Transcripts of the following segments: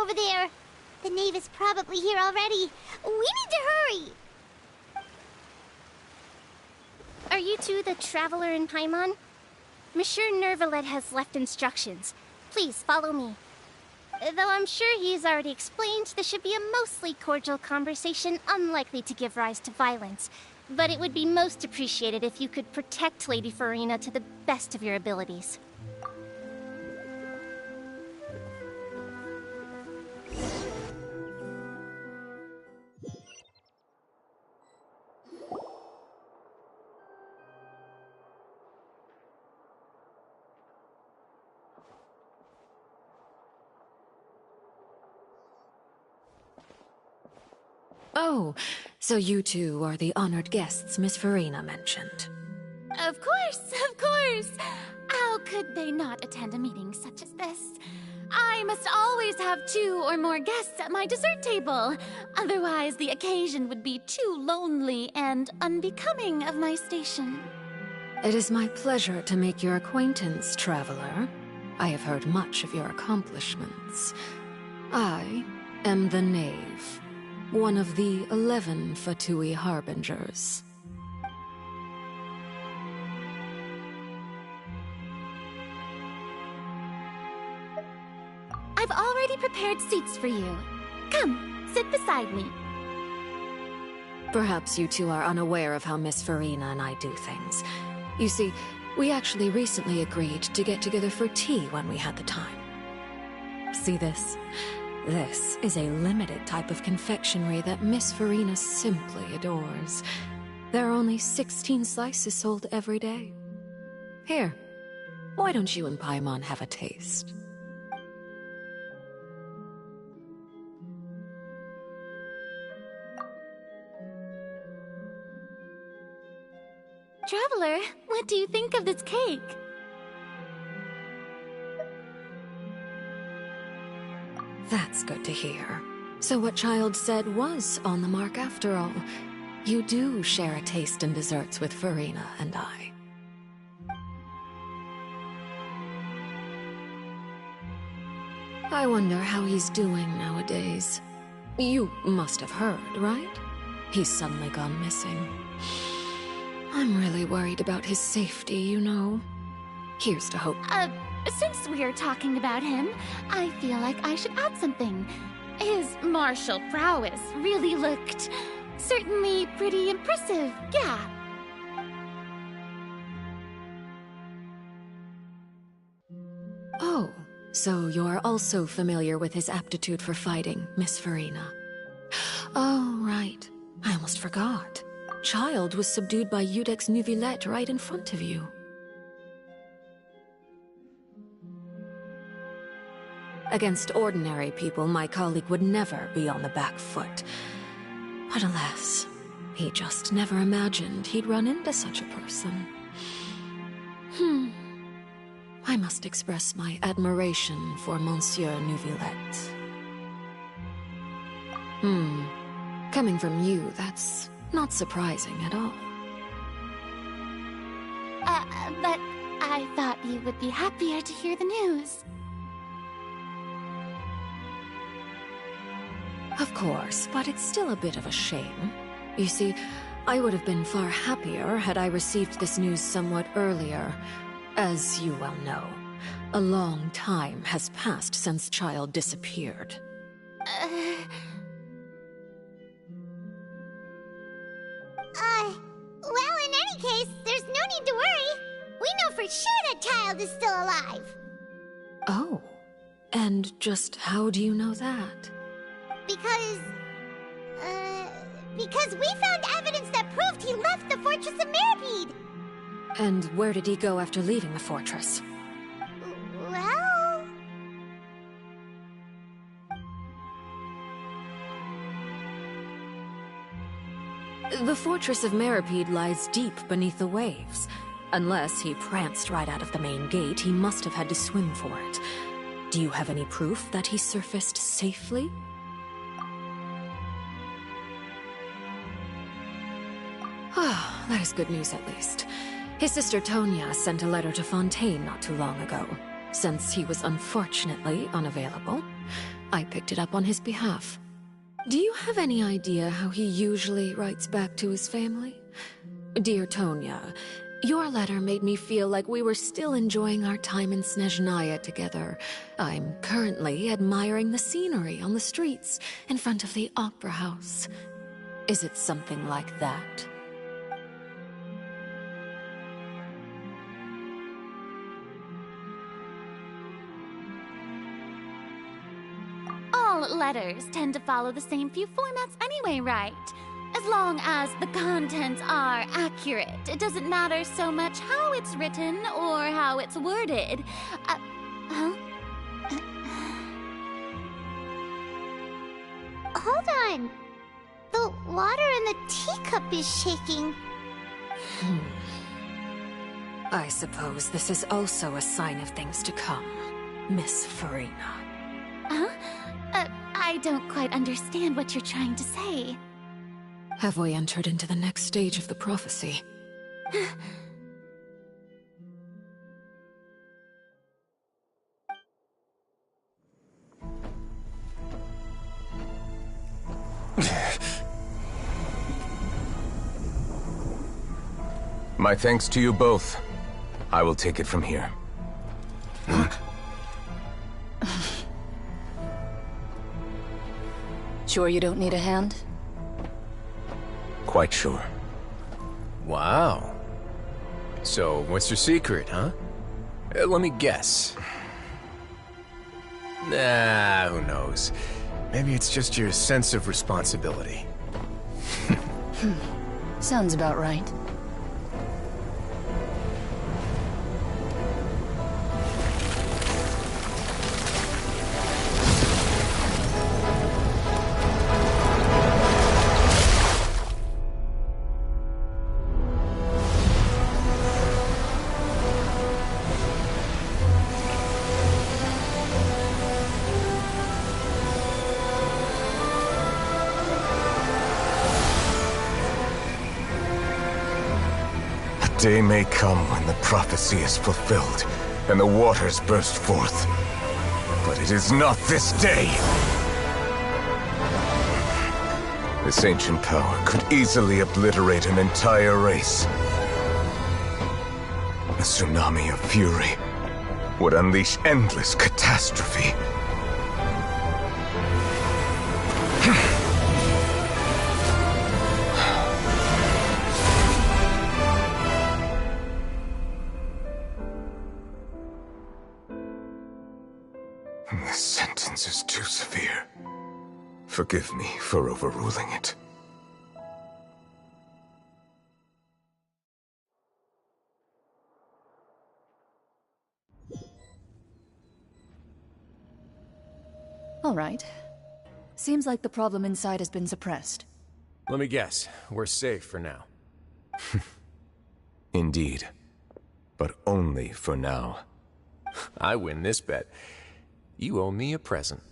over there. The knave is probably here already. We need to hurry. Are you two the traveler in Paimon? Monsieur Nervalet has left instructions. Please follow me. Though I'm sure he's already explained, this should be a mostly cordial conversation, unlikely to give rise to violence. But it would be most appreciated if you could protect Lady Farina to the best of your abilities. Oh, so you two are the honored guests Miss Farina mentioned. Of course, of course! How could they not attend a meeting such as this? I must always have 2 or more guests at my dessert table. Otherwise, the occasion would be too lonely and unbecoming of my station. It is my pleasure to make your acquaintance, traveler. I have heard much of your accomplishments. I am the Knave, one of the 11 Fatui Harbingers. I've already prepared seats for you. Come, sit beside me. Perhaps you two are unaware of how Miss Farina and I do things. You see, we actually recently agreed to get together for tea when we had the time. See this? This is a limited type of confectionery that Miss Farina simply adores. There are only 16 slices sold every day. Here, why don't you and Paimon have a taste? Traveler, what do you think of this cake? That's good to hear. So what Child said was on the mark after all. You do share a taste in desserts with Farina and I. I wonder how he's doing nowadays. You must have heard, right? He's suddenly gone missing. I'm really worried about his safety, you know. Here's to hope. Since we're talking about him, I feel like I should add something. His martial prowess really looked certainly pretty impressive, yeah. Oh, so you're also familiar with his aptitude for fighting, Miss Farina. Oh, right. I almost forgot. Child was subdued by Udex Neuvillette right in front of you. Against ordinary people, my colleague would never be on the back foot. But alas, he just never imagined he'd run into such a person. I must express my admiration for Monsieur Neuvillette. Coming from you, that's not surprising at all. But I thought you would be happier to hear the news. Of course, but it's still a bit of a shame. You see, I would have been far happier had I received this news somewhat earlier. As you well know, a long time has passed since Child disappeared. Well, in any case, there's no need to worry. We know for sure that Child is still alive. Oh, and just how do you know that? Because we found evidence that proved he left the Fortress of Meripede. And where did he go after leaving the fortress? Well... The Fortress of Meripede lies deep beneath the waves. Unless he pranced right out of the main gate, he must have had to swim for it. Do you have any proof that he surfaced safely? Ah, that is good news at least. His sister Tonya sent a letter to Fontaine not too long ago. Since he was unfortunately unavailable, I picked it up on his behalf. Do you have any idea how he usually writes back to his family? Dear Tonya, your letter made me feel like we were still enjoying our time in Snezhnaya together. I'm currently admiring the scenery on the streets in front of the opera house. Is it something like that? All letters tend to follow the same few formats anyway, right? As long as the contents are accurate, it doesn't matter so much how it's written or how it's worded. Hold on. The water in the teacup is shaking. I suppose this is also a sign of things to come, Miss Farina. Huh? I don't quite understand what you're trying to say. Have we entered into the next stage of the prophecy? My thanks to you both. I will take it from here. Sure you don't need a hand? Quite sure. Wow. So, what's your secret, huh? Let me guess. Nah, who knows? Maybe it's just your sense of responsibility. Sounds about right. Day may come when the prophecy is fulfilled, and the waters burst forth. But it is not this day! This ancient power could easily obliterate an entire race. A tsunami of fury would unleash endless catastrophe. This sentence is too severe. Forgive me for overruling it. All right. Seems like the problem inside has been suppressed. Let me guess, we're safe for now. Indeed. But only for now. I win this bet. You owe me a present.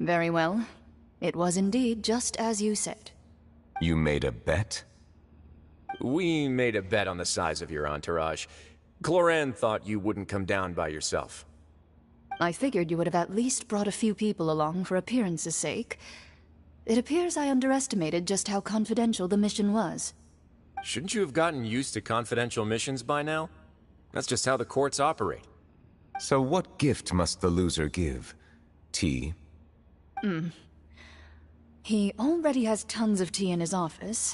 Very well. It was indeed just as you said. You made a bet? We made a bet on the size of your entourage. Cloran thought you wouldn't come down by yourself. I figured you would have at least brought a few people along for appearance's sake. It appears I underestimated just how confidential the mission was. Shouldn't you have gotten used to confidential missions by now? That's just how the courts operate. So what gift must the loser give? Tea? He already has tons of tea in his office.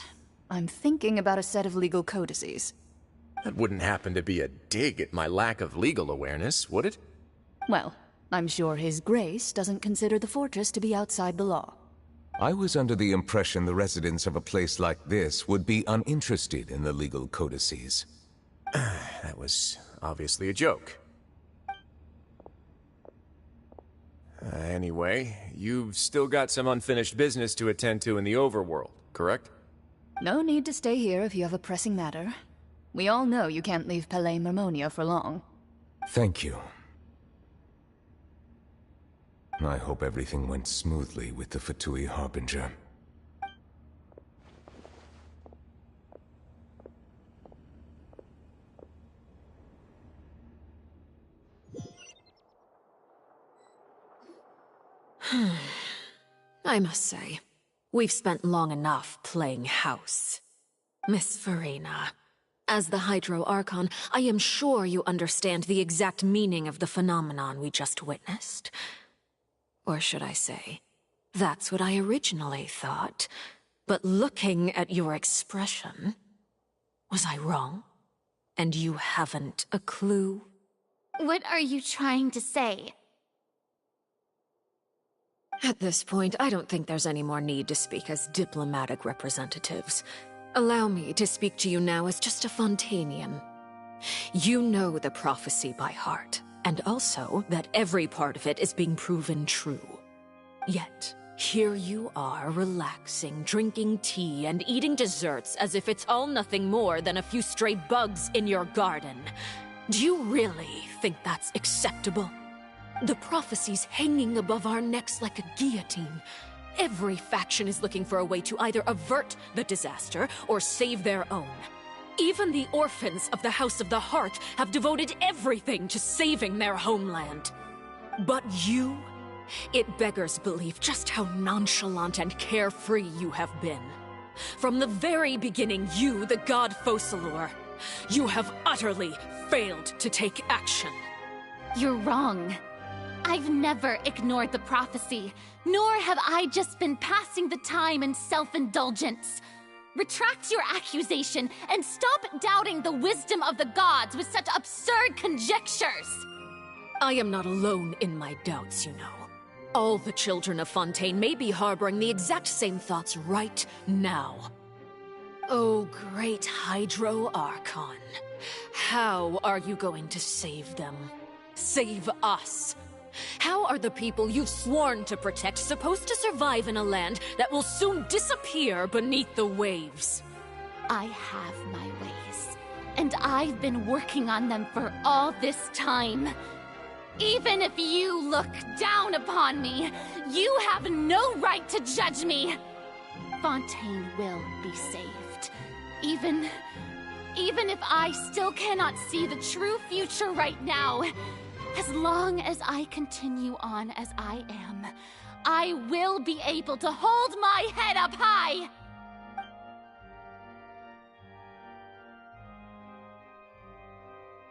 I'm thinking about a set of legal codices. That wouldn't happen to be a dig at my lack of legal awareness, would it? Well, I'm sure His Grace doesn't consider the fortress to be outside the law. I was under the impression the residents of a place like this would be uninterested in the legal codices. That was obviously a joke. Anyway, you've still got some unfinished business to attend to in the overworld, correct? No need to stay here if you have a pressing matter. We all know you can't leave Palais Marmonia for long. Thank you. I hope everything went smoothly with the Fatui Harbinger. I must say, we've spent long enough playing house. Miss Farina, as the Hydro Archon, I am sure you understand the exact meaning of the phenomenon we just witnessed. Or should I say, that's what I originally thought. But looking at your expression, was I wrong? And you haven't a clue? What are you trying to say? At this point, I don't think there's any more need to speak as diplomatic representatives. Allow me to speak to you now as just a Fontanian. You know the prophecy by heart, and also that every part of it is being proven true. Yet, here you are relaxing, drinking tea, and eating desserts as if it's all nothing more than a few stray bugs in your garden. Do you really think that's acceptable? The prophecy's hanging above our necks like a guillotine. Every faction is looking for a way to either avert the disaster or save their own. Even the orphans of the House of the Hearth have devoted everything to saving their homeland. But you? It beggars belief just how nonchalant and carefree you have been. From the very beginning, you, the god Focalor, you have utterly failed to take action. You're wrong. I've never ignored the prophecy, nor have I just been passing the time in self-indulgence. Retract your accusation and stop doubting the wisdom of the gods with such absurd conjectures! I am not alone in my doubts, you know. All the children of Fontaine may be harboring the exact same thoughts right now. Oh, great Hydro Archon. How are you going to save them? Save us? How are the people you've sworn to protect supposed to survive in a land that will soon disappear beneath the waves? I have my ways, and I've been working on them for all this time. Even if you look down upon me, you have no right to judge me. Fontaine will be saved. Even if I still cannot see the true future right now, as long as I continue on as I am, I will be able to hold my head up high!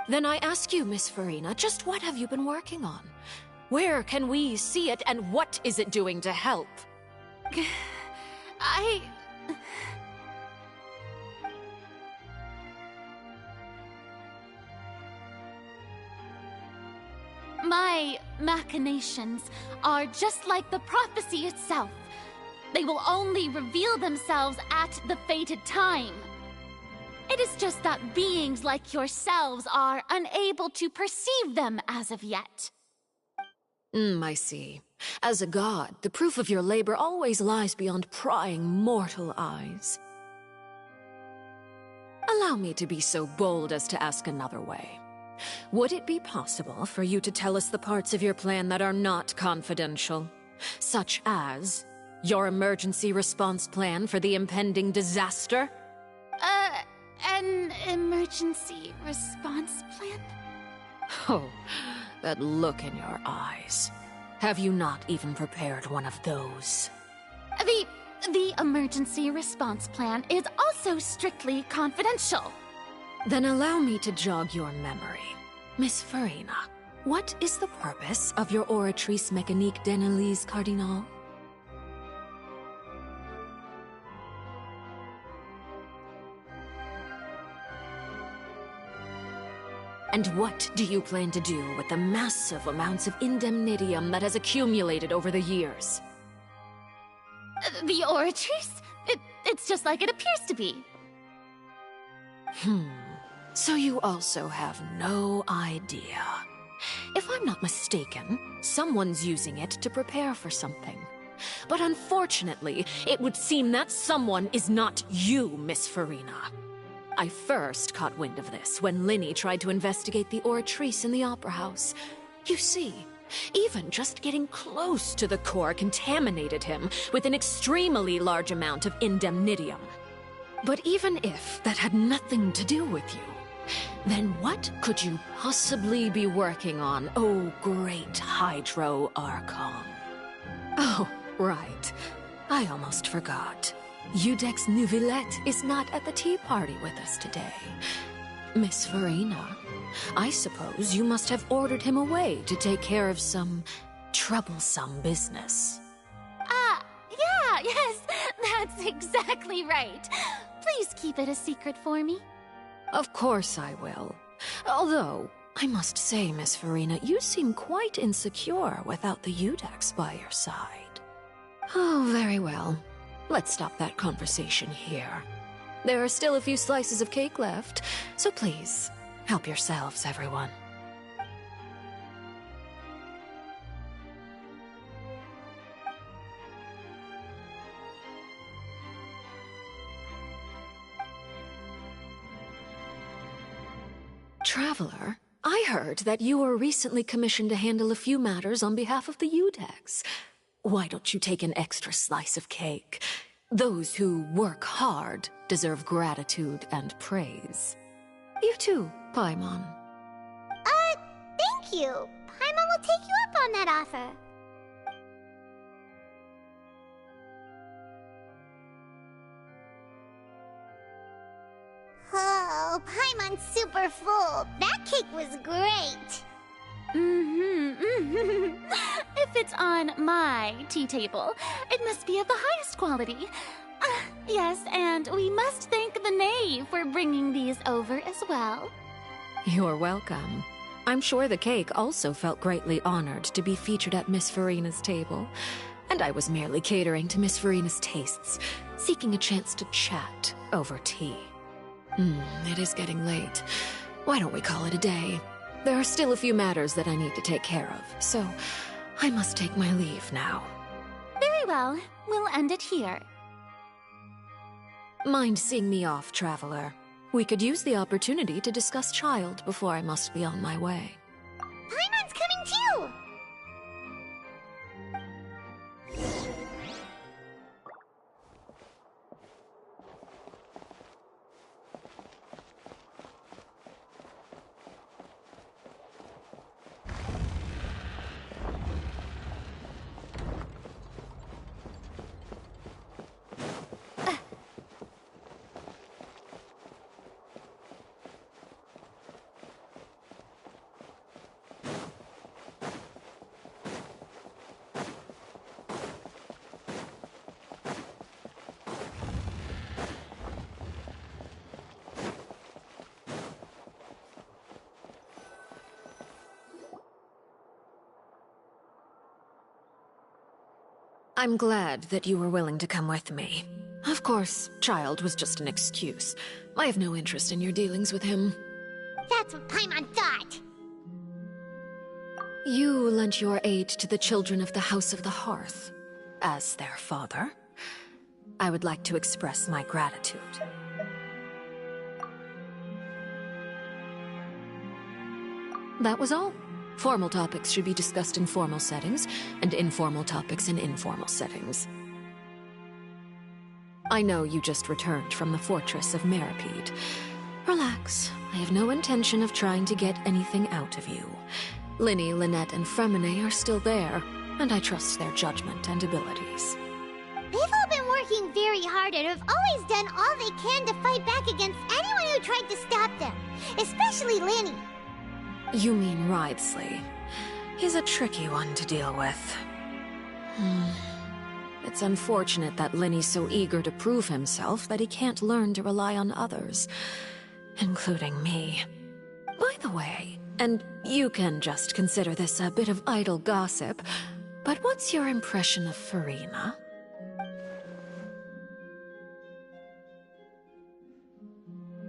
Then I ask you, Miss Farina, just what have you been working on? Where can we see it, and what is it doing to help? My machinations are just like the prophecy itself. They will only reveal themselves at the fated time. It is just that beings like yourselves are unable to perceive them as of yet. I see. As a god, the proof of your labor always lies beyond prying mortal eyes. Allow me to be so bold as to ask another way. Would it be possible for you to tell us the parts of your plan that are not confidential? Such as your emergency response plan for the impending disaster? An emergency response plan? Oh, that look in your eyes. Have you not even prepared one of those? The emergency response plan is also strictly confidential. Then allow me to jog your memory. Miss Farina, what is the purpose of your Oratrice Mécanique d'Analyse Cardinal? And what do you plan to do with the massive amounts of indemnitium that has accumulated over the years? The Oratrice? It's just like it appears to be. So you also have no idea. If I'm not mistaken, someone's using it to prepare for something. But unfortunately, it would seem that someone is not you, Miss Farina. I first caught wind of this when Linny tried to investigate the Oratrice in the Opera House. You see, even just getting close to the core contaminated him with an extremely large amount of indemnitium. But even if that had nothing to do with you, then what could you possibly be working on, oh great Hydro Archon? Oh, right. I almost forgot. Udex Neuvillette is not at the tea party with us today. Miss Farina, I suppose you must have ordered him away to take care of some troublesome business. Yeah, yes, that's exactly right. Please keep it a secret for me. Of course I will. Although, I must say, Miss Farina, you seem quite insecure without the Udex by your side. Oh, very well. Let's stop that conversation here. There are still a few slices of cake left, so please, help yourselves, everyone. Traveler, I heard that you were recently commissioned to handle a few matters on behalf of the Udex. Why don't you take an extra slice of cake? Those who work hard deserve gratitude and praise. You too, Paimon. Thank you. Paimon will take you up on that offer. Oh, Paimon's super full. That cake was great. If it's on my tea table, it must be of the highest quality. Yes, and we must thank the knave for bringing these over as well. You're welcome. I'm sure the cake also felt greatly honored to be featured at Miss Farina's table. And I was merely catering to Miss Farina's tastes, seeking a chance to chat over tea. It is getting late. Why don't we call it a day? There are still a few matters that I need to take care of, so I must take my leave now. Very well. We'll end it here. Mind seeing me off, Traveler? We could use the opportunity to discuss Child before I must be on my way. Paimon's coming too! I'm glad that you were willing to come with me. Of course, Child was just an excuse. I have no interest in your dealings with him. That's what Paimon thought. You lent your aid to the children of the House of the Hearth. As their father, I would like to express my gratitude. That was all. Formal topics should be discussed in formal settings, and informal topics in informal settings. I know you just returned from the fortress of Meripede. Relax. I have no intention of trying to get anything out of you. Linny, Lynette, and Fremine are still there, and I trust their judgment and abilities. They've all been working very hard and have always done all they can to fight back against anyone who tried to stop them, especially Linny. You mean Wriothesley. He's a tricky one to deal with. It's unfortunate that Linny's so eager to prove himself that he can't learn to rely on others, including me. By the way, and you can just consider this a bit of idle gossip, but what's your impression of Farina?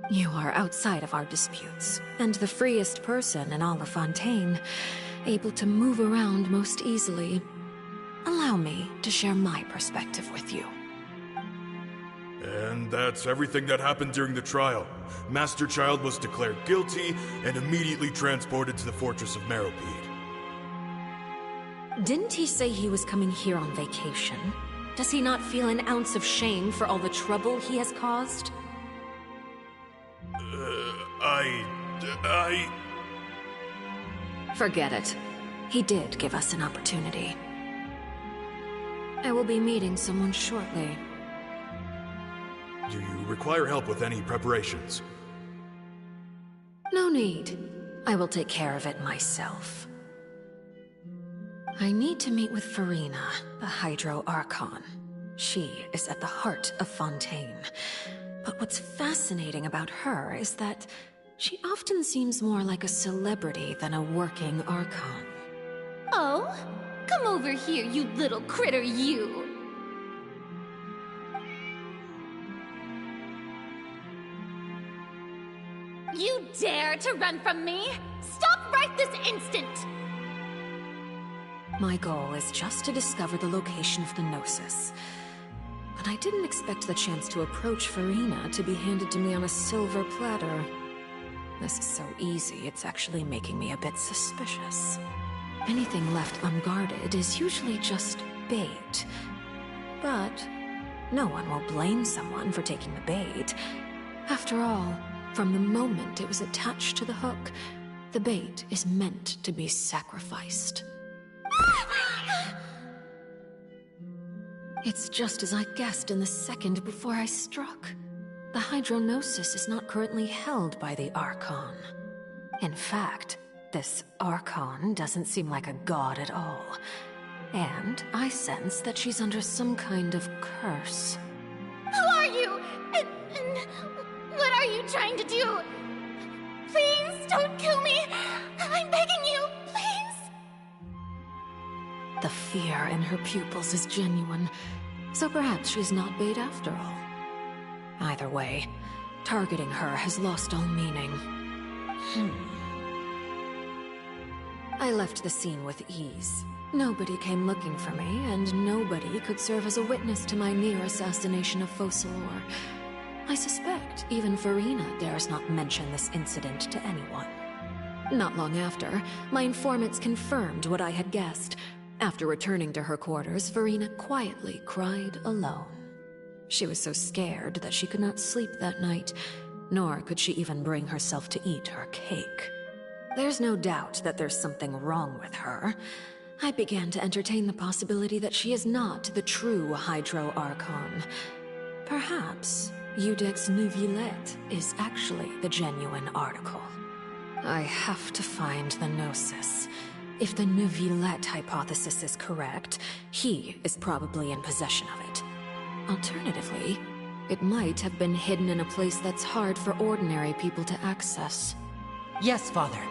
You are outside of our disputes, and the freest person in all of Fontaine, able to move around most easily. Allow me to share my perspective with you. And that's everything that happened during the trial. Master Child was declared guilty and immediately transported to the Fortress of Meripede. Didn't he say he was coming here on vacation? Does he not feel an ounce of shame for all the trouble he has caused? I... Forget it. He did give us an opportunity. I will be meeting someone shortly. Do you require help with any preparations? No need. I will take care of it myself. I need to meet with Farina, the Hydro Archon. She is at the heart of Fontaine. But what's fascinating about her is that she often seems more like a celebrity than a working Archon. Oh? Come over here, you little critter, you! You dare to run from me? Stop right this instant! My goal is just to discover the location of the Gnosis. But I didn't expect the chance to approach Farina to be handed to me on a silver platter. This is so easy, it's actually making me a bit suspicious. Anything left unguarded is usually just bait. But no one will blame someone for taking the bait. After all, from the moment it was attached to the hook, the bait is meant to be sacrificed. It's just as I guessed in the second before I struck. The Hydronosis is not currently held by the Archon. In fact, this Archon doesn't seem like a god at all. And I sense that she's under some kind of curse. Who are you? And what are you trying to do? Please, don't kill me! I'm begging you, please! The fear in her pupils is genuine, so perhaps she's not bait after all. Either way, targeting her has lost all meaning. I left the scene with ease. Nobody came looking for me, and nobody could serve as a witness to my near assassination of Focalor. I suspect even Farina dares not mention this incident to anyone. Not long after, my informants confirmed what I had guessed. After returning to her quarters, Farina quietly cried alone. She was so scared that she could not sleep that night, nor could she even bring herself to eat her cake. There's no doubt that there's something wrong with her. I began to entertain the possibility that she is not the true Hydro Archon. Perhaps Iudex Neuvillette is actually the genuine article. I have to find the Gnosis. If the Neuvillette hypothesis is correct, he is probably in possession of it. Alternatively, it might have been hidden in a place that's hard for ordinary people to access. Yes, Father.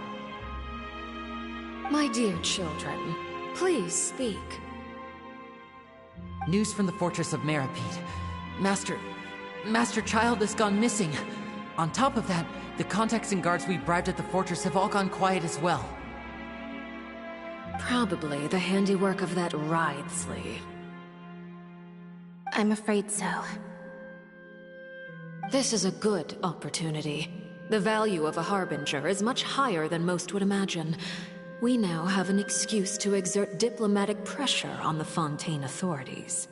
My dear children, please speak. News from the Fortress of Meripede. Master Child has gone missing. On top of that, the contacts and guards we bribed at the fortress have all gone quiet as well. Probably the handiwork of that Ridesley. I'm afraid so. This is a good opportunity. The value of a Harbinger is much higher than most would imagine. We now have an excuse to exert diplomatic pressure on the Fontaine authorities.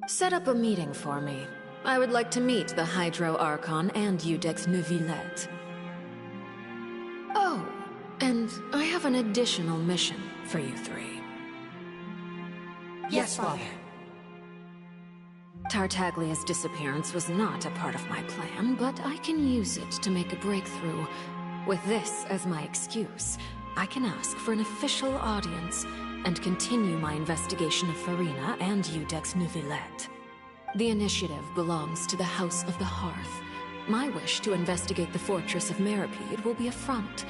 Set up a meeting for me. I would like to meet the Hydro Archon and Iudex Neuvillette. Oh, and I have an additional mission for you three. Yes, Father. Tartaglia's disappearance was not a part of my plan, but I can use it to make a breakthrough. With this as my excuse, I can ask for an official audience and continue my investigation of Farina and Iudex Neuvillette. The initiative belongs to the House of the Hearth. My wish to investigate the Fortress of Meripede will be a front.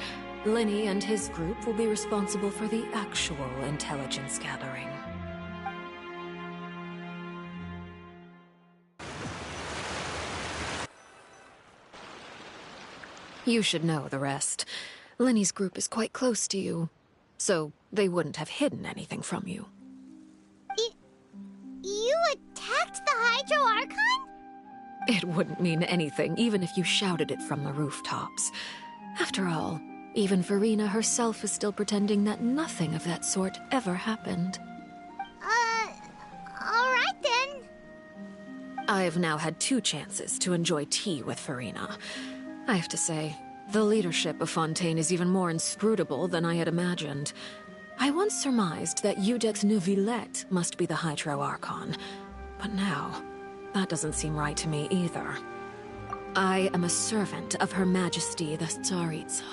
Linny and his group will be responsible for the actual intelligence gathering. You should know the rest. Linny's group is quite close to you, so they wouldn't have hidden anything from you. You attacked the Hydro Archon? It wouldn't mean anything, even if you shouted it from the rooftops. After all, even Farina herself is still pretending that nothing of that sort ever happened. Alright then. I've now had 2 chances to enjoy tea with Farina. I have to say, the leadership of Fontaine is even more inscrutable than I had imagined. I once surmised that Iudex Neuvillette must be the Hydro Archon, but now, that doesn't seem right to me either. I am a servant of Her Majesty the Tsaritsa.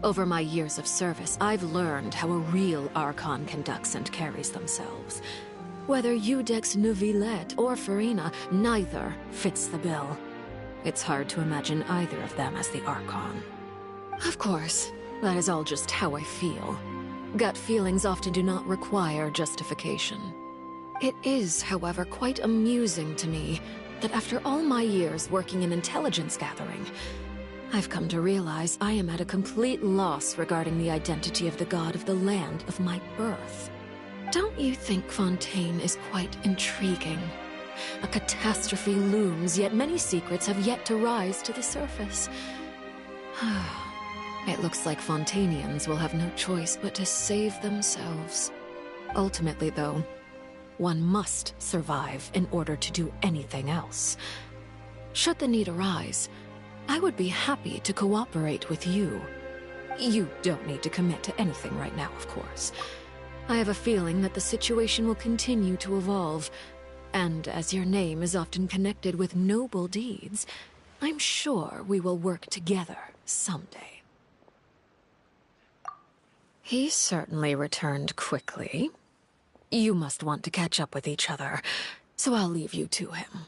Over my years of service, I've learned how a real Archon conducts and carries themselves. Whether Iudex Neuvillette or Farina, neither fits the bill. It's hard to imagine either of them as the Archon. Of course, that is all just how I feel. Gut feelings often do not require justification. It is, however, quite amusing to me that after all my years working in intelligence gathering, I've come to realize I am at a complete loss regarding the identity of the god of the land of my birth. Don't you think Fontaine is quite intriguing? A catastrophe looms, yet many secrets have yet to rise to the surface. It looks like Fontainians will have no choice but to save themselves. Ultimately, though, one must survive in order to do anything else. Should the need arise, I would be happy to cooperate with you. You don't need to commit to anything right now, of course. I have a feeling that the situation will continue to evolve, and as your name is often connected with noble deeds, I'm sure we will work together someday. He certainly returned quickly. You must want to catch up with each other, so I'll leave you to him.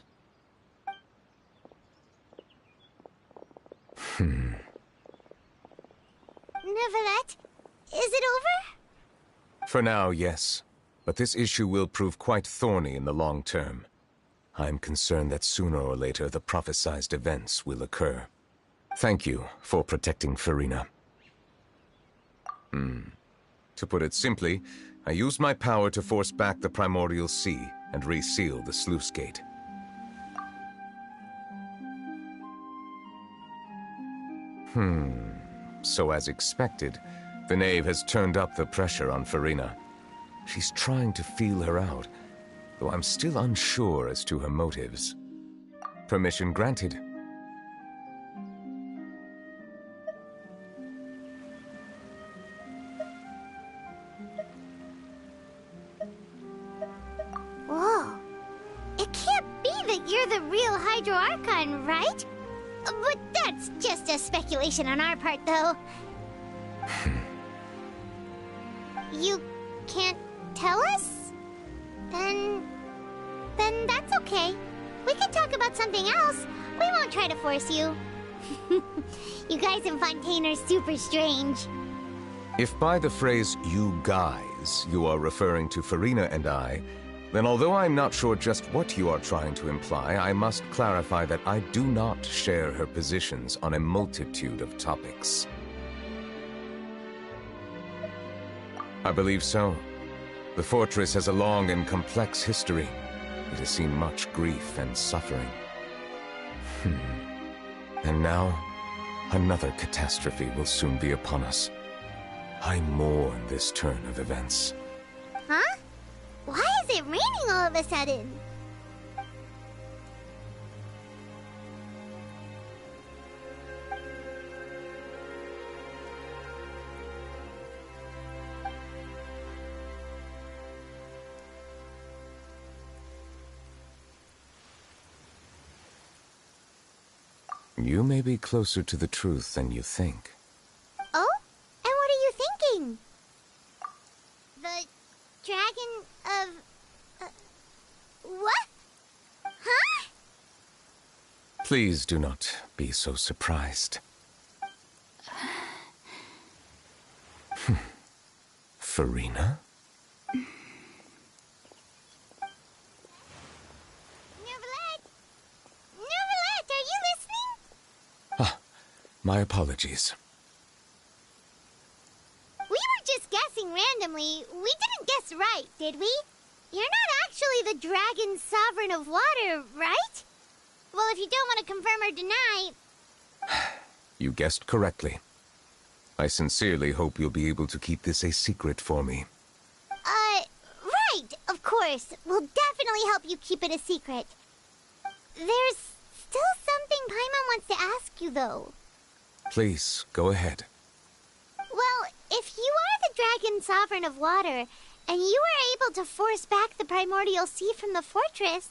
Neuvillette, is it over? For now, yes. But this issue will prove quite thorny in the long term. I'm concerned that sooner or later the prophesized events will occur. Thank you for protecting Farina. To put it simply, I used my power to force back the Primordial Sea and reseal the sluice gate. So as expected, the knave has turned up the pressure on Farina. She's trying to feel her out, though I'm still unsure as to her motives. Permission granted. Whoa. It can't be that you're the real Hydro Archon, right? But that's just a speculation on our part, though. You can't tell us? Then that's okay. We can talk about something else. We won't try to force you. You guys in Fontaine are super strange. If by the phrase, "you guys," you are referring to Farina and I, then although I'm not sure just what you are trying to imply, I must clarify that I do not share her positions on a multitude of topics. I believe so. The fortress has a long and complex history. It has seen much grief and suffering. And now, another catastrophe will soon be upon us. I mourn this turn of events. Huh? Why is it raining all of a sudden? You may be closer to the truth than you think. Oh? And what are you thinking? The dragon of... what? Huh? Please do not be so surprised. Farina? My apologies. We were just guessing randomly. We didn't guess right, did we? You're not actually the dragon sovereign of water, right? Well, if you don't want to confirm or deny... You guessed correctly. I sincerely hope you'll be able to keep this a secret for me. Right, of course. We'll definitely help you keep it a secret. There's still something Paimon wants to ask you, though. Please, go ahead. Well, if you are the Dragon Sovereign of Water, and you were able to force back the primordial sea from the fortress,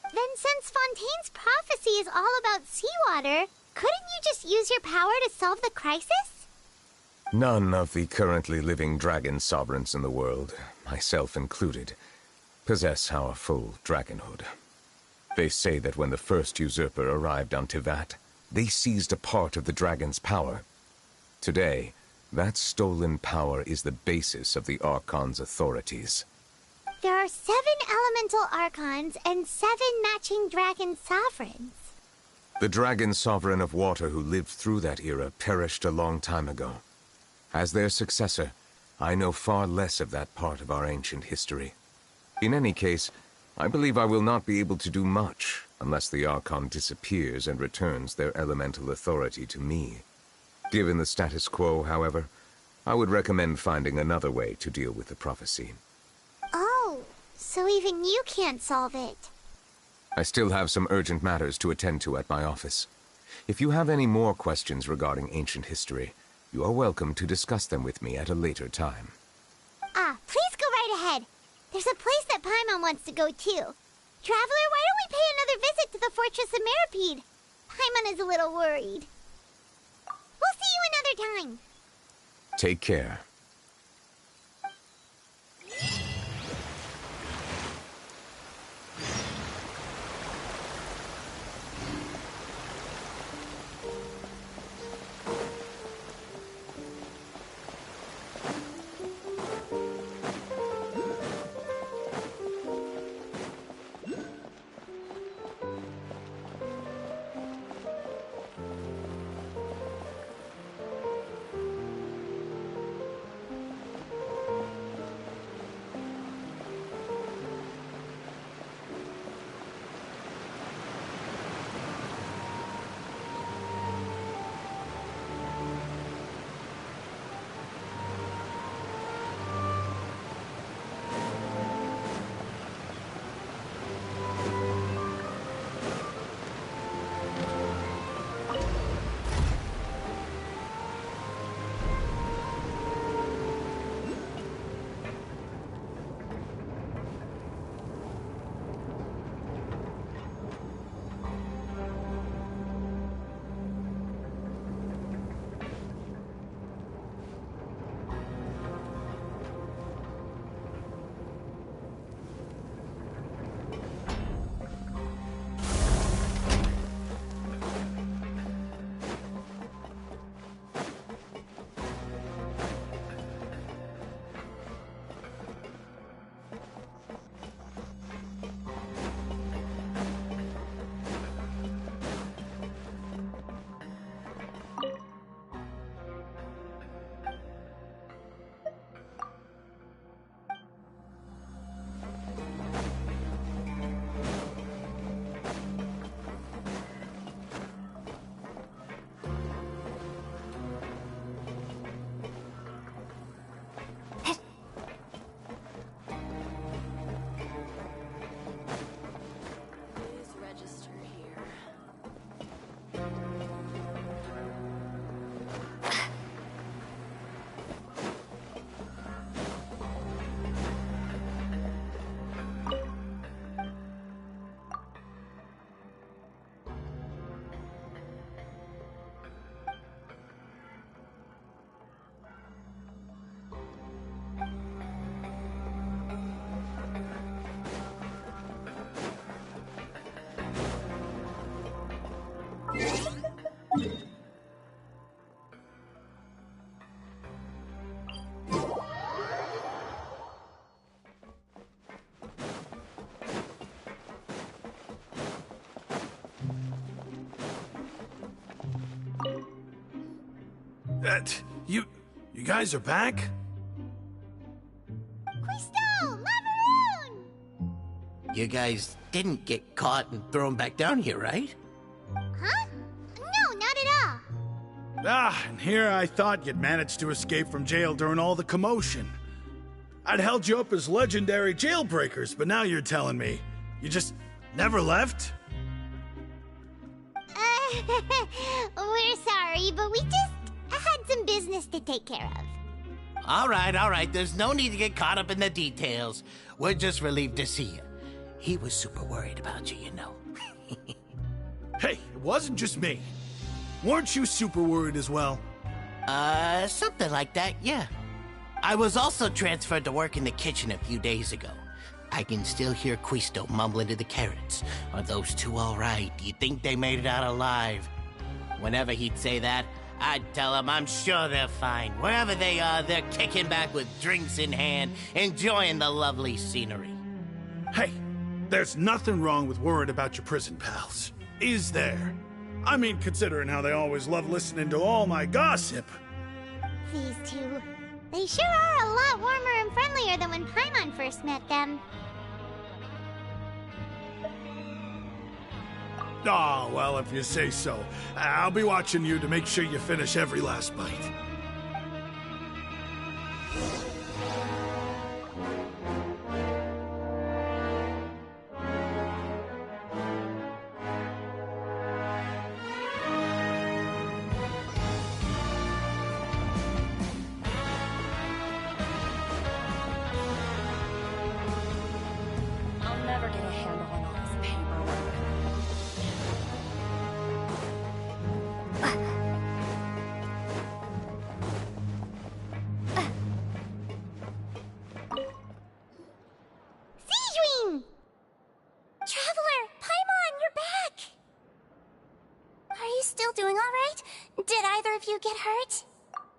then since Fontaine's prophecy is all about seawater, couldn't you just use your power to solve the crisis? None of the currently living dragon sovereigns in the world, myself included, possess our full dragonhood. They say that when the first usurper arrived on Tivat, they seized a part of the dragon's power. Today, that stolen power is the basis of the Archon's authorities. There are 7 elemental Archons and 7 matching dragon sovereigns. The dragon sovereign of water who lived through that era perished a long time ago. As their successor, I know far less of that part of our ancient history. In any case, I believe I will not be able to do much unless the Archon disappears and returns their elemental authority to me. Given the status quo, however, I would recommend finding another way to deal with the prophecy. Oh, so even you can't solve it. I still have some urgent matters to attend to at my office. If you have any more questions regarding ancient history, you are welcome to discuss them with me at a later time. Please go right ahead. There's a place that Paimon wants to go too. Traveler, why don't we pay another visit to the Fortress of Meripede? Paimon is a little worried. We'll see you another time. Take care. You guys are back? Crystal! Macaroon! You guys didn't get caught and thrown back down here, right? Huh? No, not at all. And here I thought you'd managed to escape from jail during all the commotion. I'd held you up as legendary jailbreakers, but now you're telling me you just never left? We're sorry, but we just had some business to take care of. All right. There's no need to get caught up in the details. We're just relieved to see you. He was super worried about you, you know. Hey, it wasn't just me. Weren't you super worried as well? Something like that, yeah. I was also transferred to work in the kitchen a few days ago. I can still hear Quisto mumbling to the carrots. Are those two all right? Do you think they made it out alive? Whenever he'd say that, I'd tell him I'm sure they're fine. Wherever they are, they're kicking back with drinks in hand, enjoying the lovely scenery. Hey, there's nothing wrong with worrying about your prison pals. Is there? I mean, considering how they always love listening to all my gossip. These two. They sure are a lot warmer and friendlier than when Paimon first met them. Oh, well, if you say so. I'll be watching you to make sure you finish every last bite. I'll never get a handle on all this paperwork. Seedwing! Traveler! Paimon, you're back! Are you still doing alright? Did either of you get hurt?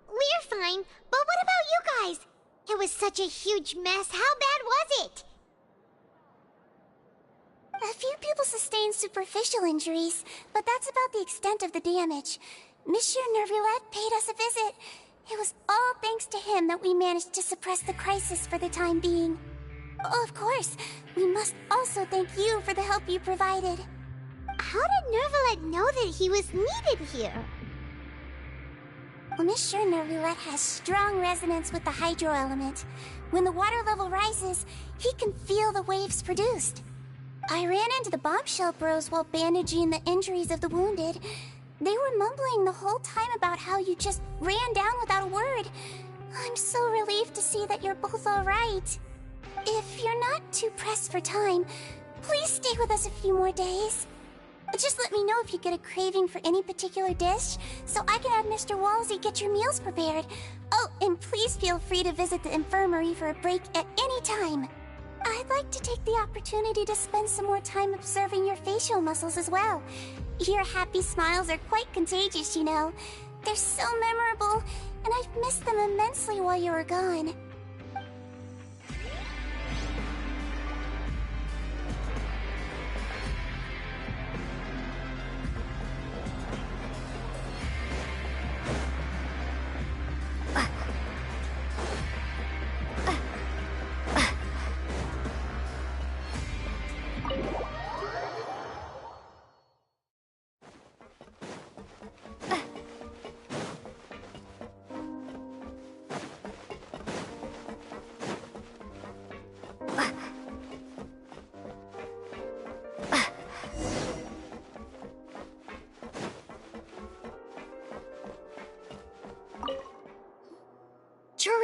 We're fine, but what about you guys? It was such a huge mess. How bad was it? A few people sustained superficial injuries, but that's about the extent of the damage. Monsieur Nervulet paid us a visit. It was all thanks to him that we managed to suppress the crisis for the time being. Oh, of course, we must also thank you for the help you provided. How did Nervulet know that he was needed here? Well, Monsieur Nervulet has strong resonance with the hydro element. When the water level rises, he can feel the waves produced. I ran into the bombshell bros while bandaging the injuries of the wounded. They were mumbling the whole time about how you just ran down without a word. I'm so relieved to see that you're both alright. If you're not too pressed for time, please stay with us a few more days. Just let me know if you get a craving for any particular dish, so I can have Mr. Walsey get your meals prepared. Oh, and please feel free to visit the infirmary for a break at any time. I'd like to take the opportunity to spend some more time observing your facial muscles as well. Your happy smiles are quite contagious, you know. They're so memorable, and I've missed them immensely while you were gone.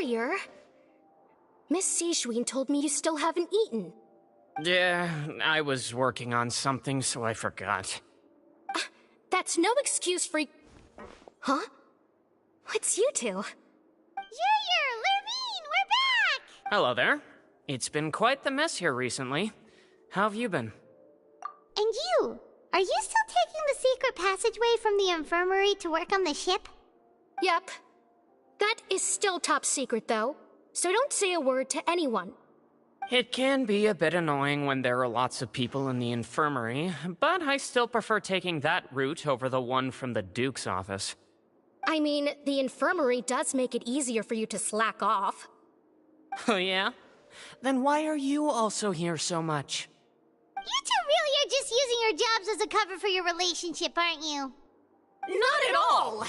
Courier? Miss Sejuin told me you still haven't eaten. Yeah, I was working on something, so I forgot. That's no excuse for... Huh? What's you two? Courier! Lurvine! We're back! Hello there. It's been quite the mess here recently. How have you been? And you? Are you still taking the secret passageway from the infirmary to work on the ship? Yep. That is still top secret, though, so don't say a word to anyone. It can be a bit annoying when there are lots of people in the infirmary, but I still prefer taking that route over the one from the Duke's office. I mean, the infirmary does make it easier for you to slack off. Oh yeah? Then why are you also here so much? You two really are just using your jobs as a cover for your relationship, aren't you? Not at all!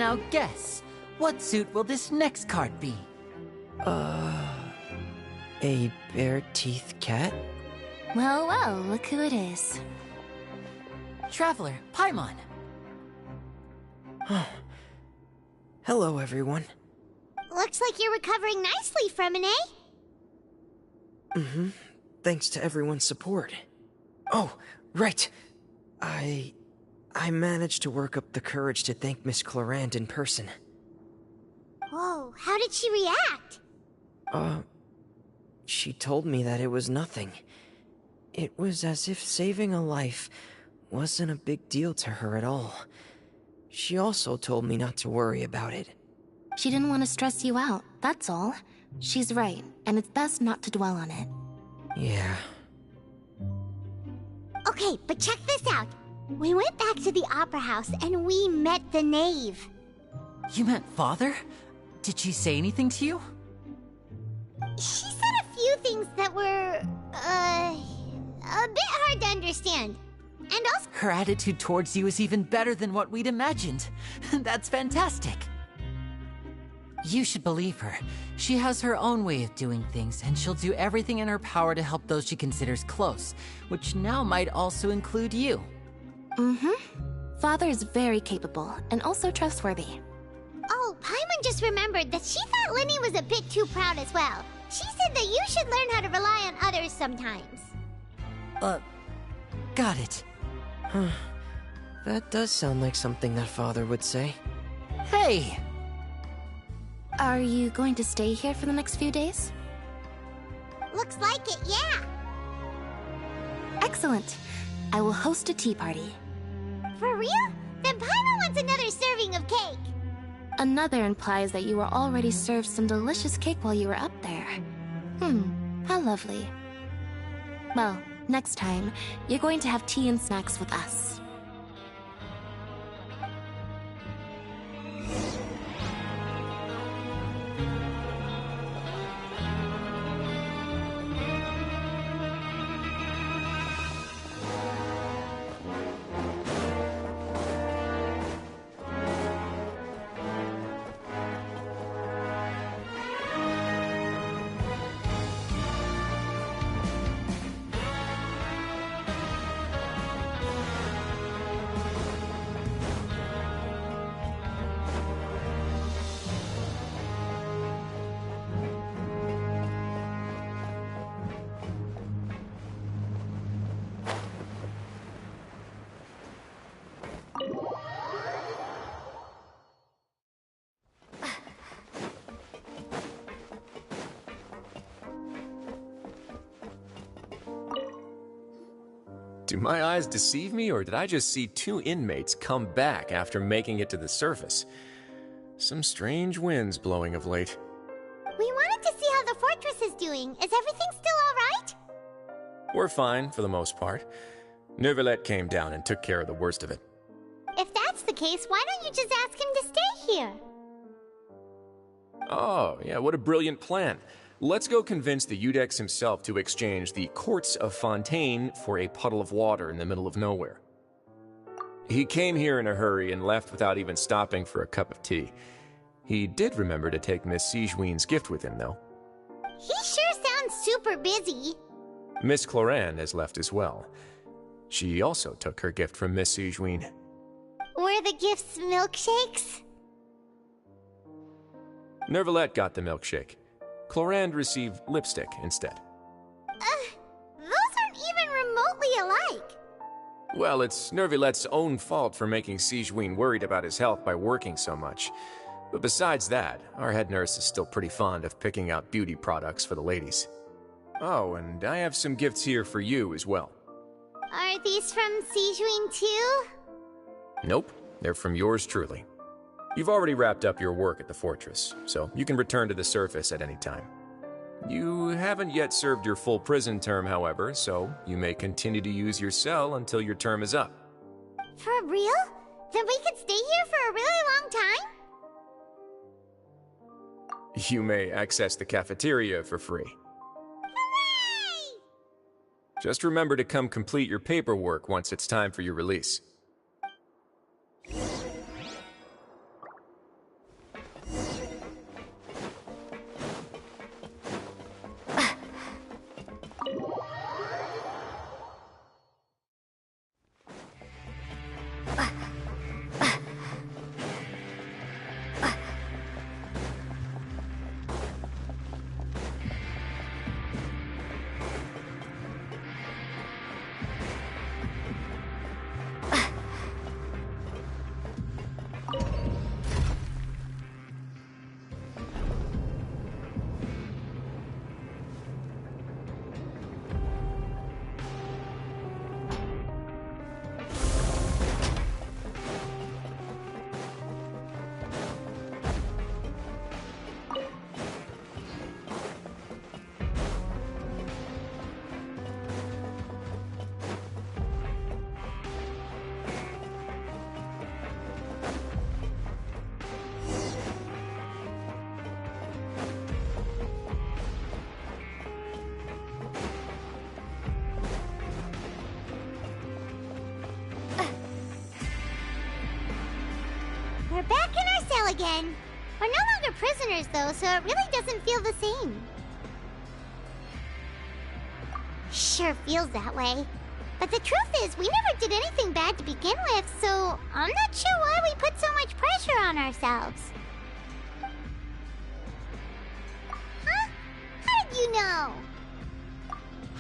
Now guess, what suit will this next card be? A bare-teeth cat? Well, well, look who it is. Traveler, Paimon. Hello, everyone. Looks like you're recovering nicely from it, eh? Mm-hmm. Thanks to everyone's support. Oh, right. I managed to work up the courage to thank Miss Clorand in person. Whoa, how did she react? She told me that it was nothing. It was as if saving a life wasn't a big deal to her at all. She also told me not to worry about it. She didn't want to stress you out, that's all. She's right, and it's best not to dwell on it. Yeah. Okay, but check this out. We went back to the opera house and we met the knave. You met Father? Did she say anything to you? She said a few things that were, a bit hard to understand. And also... Her attitude towards you is even better than what we'd imagined. That's fantastic. You should believe her. She has her own way of doing things, and she'll do everything in her power to help those she considers close, which now might also include you. Mm-hmm. Father is very capable, and also trustworthy. Oh, Paimon just remembered that she thought Linny was a bit too proud as well. She said that you should learn how to rely on others sometimes. Got it. That does sound like something that Father would say. Hey! Are you going to stay here for the next few days? Looks like it, yeah. Excellent. I will host a tea party. For real? Then Paimon wants another serving of cake. Another implies that you were already served some delicious cake while you were up there. How lovely. Well, next time, you're going to have tea and snacks with us. Do my eyes deceive me, or did I just see two inmates come back after making it to the surface? Some strange winds blowing of late. We wanted to see how the fortress is doing. Is everything still alright? We're fine, for the most part. Neuvillette came down and took care of the worst of it. If that's the case, why don't you just ask him to stay here? Oh, yeah, what a brilliant plan. Let's go convince the Eudex himself to exchange the Courts of Fontaine for a puddle of water in the middle of nowhere. He came here in a hurry and left without even stopping for a cup of tea. He did remember to take Miss Sigewinne's gift with him, though. He sure sounds super busy. Miss Clorand has left as well. She also took her gift from Miss Sigewinne. Were the gifts milkshakes? Neuvillette got the milkshake. Clorand received lipstick instead. Those aren't even remotely alike. Well, it's Neuvillette's own fault for making Sigewinne worried about his health by working so much. But besides that, our head nurse is still pretty fond of picking out beauty products for the ladies. Oh, and I have some gifts here for you as well. Are these from Sigewinne too? Nope, they're from yours truly. You've already wrapped up your work at the fortress, so you can return to the surface at any time. You haven't yet served your full prison term, however, so you may continue to use your cell until your term is up. For real? Then we could stay here for a really long time? You may access the cafeteria for free. Hooray! Just remember to come complete your paperwork once it's time for your release. again. We're no longer prisoners, though, so it really doesn't feel the same. Sure feels that way. But the truth is, we never did anything bad to begin with, so I'm not sure why we put so much pressure on ourselves. Huh? How did you know?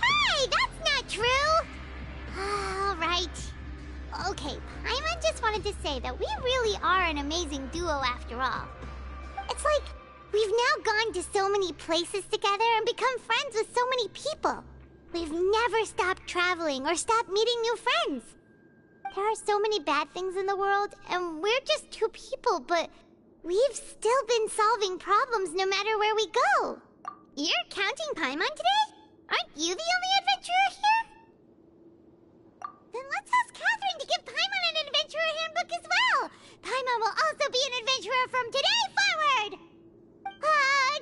Hey, that's not true! All right. Okay, Paimon just wanted to say that we really are an amazing duo after all. It's like we've now gone to so many places together and become friends with so many people. We've never stopped traveling or stopped meeting new friends. There are so many bad things in the world, and we're just two people, but we've still been solving problems no matter where we go. You're counting Paimon today? Aren't you the only adventurer here? Then let's ask Catherine to give Paimon an adventurer handbook as well. Paimon will also be an adventurer from today forward.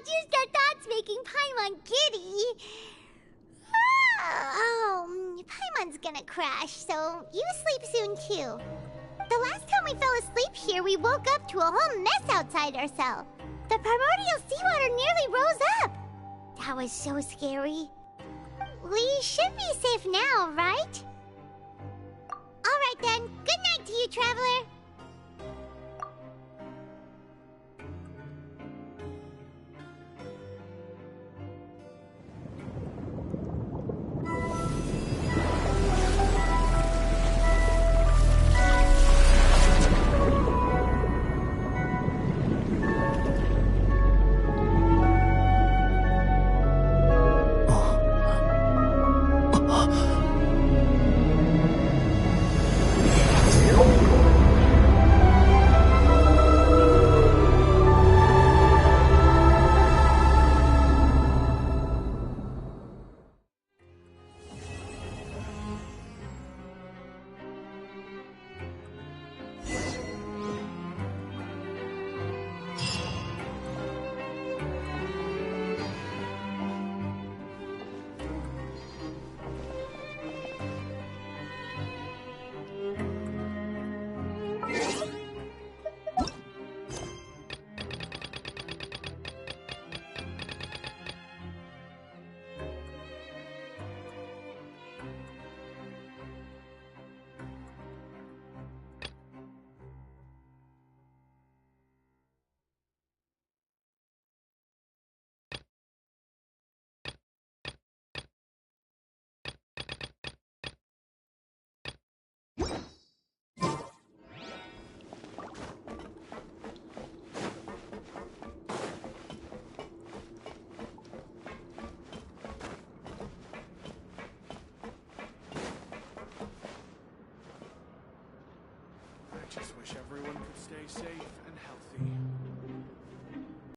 Just our thoughts making Paimon giddy. Oh, Paimon's gonna crash, so you sleep soon too. The last time we fell asleep here, we woke up to a whole mess outside our cell. The primordial seawater nearly rose up. That was so scary. We should be safe now, right? Alright then, good night to you, Traveler. I just wish everyone could stay safe.